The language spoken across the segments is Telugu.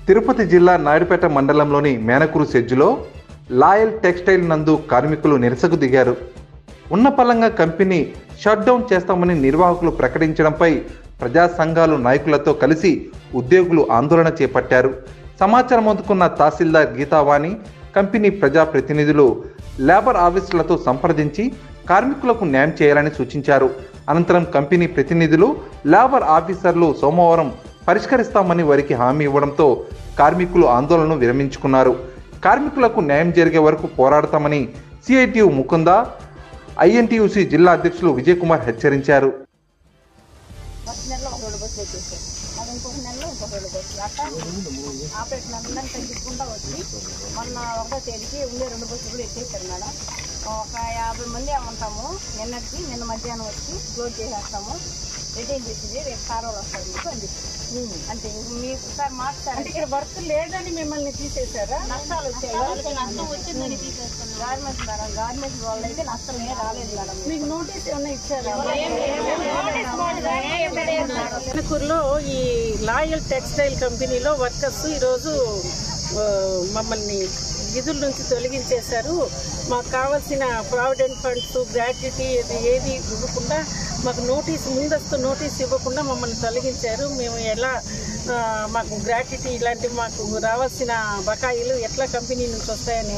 తిరుపతి జిల్లా నాయుడుపేట మండలంలోని మేనకూరు సెజ్జులో లాయల్ టెక్స్టైల్ నందు కార్మికులు నిరసనకు దిగారు. ఉన్నపలంగా కంపెనీ షట్ డౌన్ చేస్తామని నిర్వాహకులు ప్రకటించడంపై ప్రజా సంఘాలు నాయకులతో కలిసి ఉద్యోగులు ఆందోళన చేపట్టారు. సమాచారం అందుకున్న తహసీల్దార్ గీతావాణి, కంపెనీ ప్రజాప్రతినిధులు లేబర్ ఆఫీసులతో సంప్రదించి కార్మికులకు న్యాయం చేయాలని సూచించారు. అనంతరం కంపెనీ ప్రతినిధులు లేబర్ ఆఫీసర్లు సోమవారం పరిష్కరిస్తామని వారికి హామీ ఇవ్వడంతో కార్మికులు ఆందోళనను విరమించుకున్నారు. కార్మికులకు న్యాయం జరిగే వరకు పోరాడతామని సిఐటియు ముకుంద, ఐఎన్టీయూసీ జిల్లా అధ్యక్షులు విజయ్ కుమార్ హెచ్చరించారు. ఒక 50 మంది ఉంటాము. నిన్న మధ్యాహ్నం వచ్చి క్లోజ్ చేసేస్తాము. రిటైన్ చేసింది రేపు సారోలు వస్తారు మీకు అని చెప్పి అంటే మీకు సార్ మాట్లాడారు. అంటే ఇక్కడ వర్క్ లేదని మిమ్మల్ని తీసేసారా? నష్టాలు వచ్చాయి. గవర్నమెంట్ వాళ్ళు అయితే నష్టం ఏం రాలేదు మేడం. మీకు నోటీస్ ఏమైనా ఇచ్చారా? మేనకూరులో ఈ లాయల్ టెక్స్టైల్ కంపెనీలో వర్కర్స్ ఈరోజు మమ్మల్ని విధుల నుంచి తొలగించేశారు. మాకు కావాల్సిన ప్రావిడెంట్ ఫండ్స్, గ్రాట్యుటీ ఏది ఇవ్వకుండా, మాకు ముందస్తు నోటీస్ ఇవ్వకుండా మమ్మల్ని తొలగించారు. మేము ఎలా మాకు గ్రాట్యుటీ ఇలాంటివి మాకు రావాల్సిన బకాయిలు ఎట్లా కంపెనీ నుంచి వస్తాయనే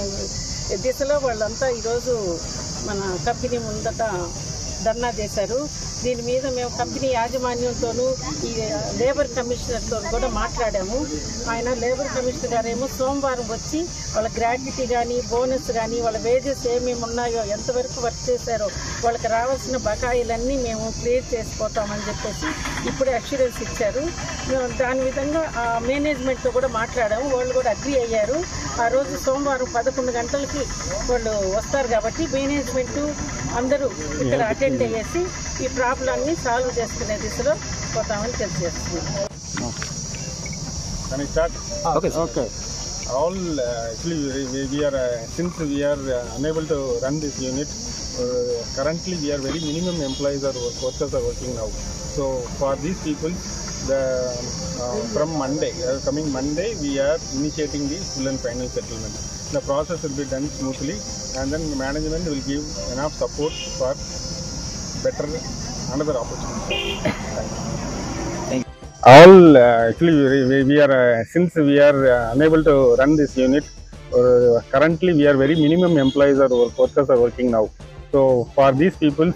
దిశలో వాళ్ళంతా ఈరోజు మన కంపెనీ ముందట ధర్నా చేశారు. దీని మీద మేము కంపెనీ యాజమాన్యంతోనూ ఈ లేబర్ కమిషనర్తో కూడా మాట్లాడాము. ఆయన లేబర్ కమిషనర్ గారేమో సోమవారం వచ్చి వాళ్ళ గ్రాట్యుటీ కానీ, బోనస్ కానీ, వాళ్ళ వేజెస్ ఏమేమి ఉన్నాయో, ఎంతవరకు వర్క్ చేశారో వాళ్ళకి రావాల్సిన బకాయిలన్నీ మేము క్లియర్ చేసిపోతామని చెప్పేసి ఇప్పుడే అష్యూరెన్స్ ఇచ్చారు. దాని విధంగా మేనేజ్మెంట్తో కూడా మాట్లాడాము. వాళ్ళు కూడా అగ్రీ అయ్యారు. ఆ రోజు సోమవారం 11 గంటలకి వాళ్ళు వస్తారు కాబట్టి మేనేజ్మెంటు అందరూ ఇక్కడ అటెండ్ అయ్యేసి ఈ ప్రాబ్లమ్ని సాల్వ్ చేసుకునే దిశలో పోతామని తెలియజేస్తున్నాం. All actually we are since we are unable to run this unit, currently we are very minimum employees or workers are working now. So for these people, from Monday, coming Monday, we are initiating the full and final settlement. The process will be done smoothly, and then management will give enough support for better another opportunity. All actually we are since we are unable to run this unit, currently we are very minimum employees or workers are working now. So for these people,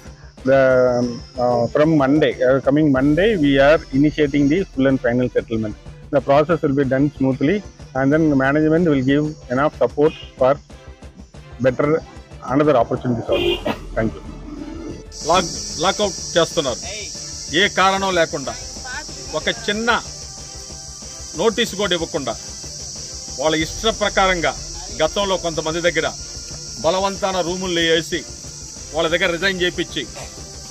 from Monday, coming Monday, we are initiating the full and final settlement. The process will be done smoothly, and then management will give enough support for better another opportunities also. Thank you. Lockout చేస్తున్నారు ఏ కారణం లేకుండా, ఒక చిన్న నోటీసు కూడా ఇవ్వకుండా వాళ్ళ ఇష్ట ప్రకారంగా గతంలో కొంతమంది దగ్గర బలవంతాన రూములు వేసి వాళ్ళ దగ్గర రిజైన్ చేయించి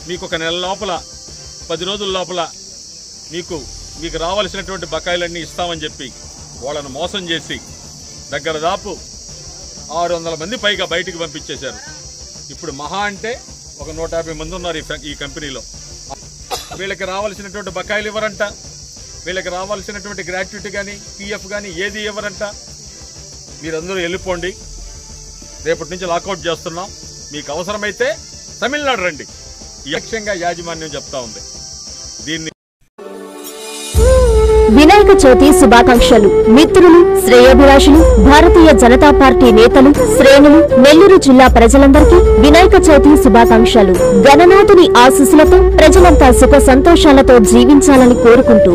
మీకు ఒక నెల లోపల 10 రోజుల లోపల మీకు రావాల్సినటువంటి బకాయిలన్నీ ఇస్తామని చెప్పి వాళ్ళను మోసం చేసి దగ్గర దాపు 600 మంది పైగా బయటికి పంపించేశారు. ఇప్పుడు మహా అంటే ఒక 150 మంది ఉన్నారు ఈ కంపెనీలో. వీళ్ళకి రావాల్సినటువంటి బకాయిలు ఇవ్వరంట, వీళ్ళకి రావాల్సినటువంటి గ్రాట్యుటీ కానీ, పిఎఫ్ కానీ ఏది ఇవ్వరంట. మీరందరూ వెళ్ళిపోండి, రేపటి నుంచి లాకౌట్ చేస్తున్నాం, మీకు అవసరమైతే తమిళనాడు రండి. ఈ లక్ష్యంగా యాజమాన్యం చెప్తా ఉంది. దీన్ని వినాయక చవితి శుభాకాంక్షలు. మిత్రులు, శ్రేయోభిలాషులు, భారతీయ జనతా పార్టీ నేతలు, శ్రేణులు, నెల్లూరు జిల్లా ప్రజలందరికీ వినాయక చవితి శుభాకాంక్షలు. గణనాథుని ఆశీస్సులతో ప్రజలంతా సుఖ సంతోషాలతో జీవించాలని కోరుకుంటూ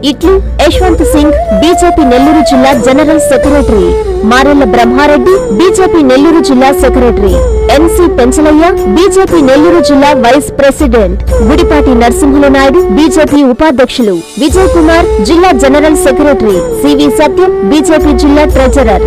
ఇట్లు యశ్వంత్ సింగ్, బీజేపీ నెల్లూరు జిల్లా general secretary. Marella Brahmareddy, BJP Nellore జిల్లా secretary. NC Penchalaiah, BJP Nellore జిల్లా vice president. Gudipati Narasimhulu Naidu, BJP ఉపాధ్యక్షులు. విజయ్ కుమార్, జిల్లా general secretary. CV Satyam, BJP జిల్లా ట్రెజరర్.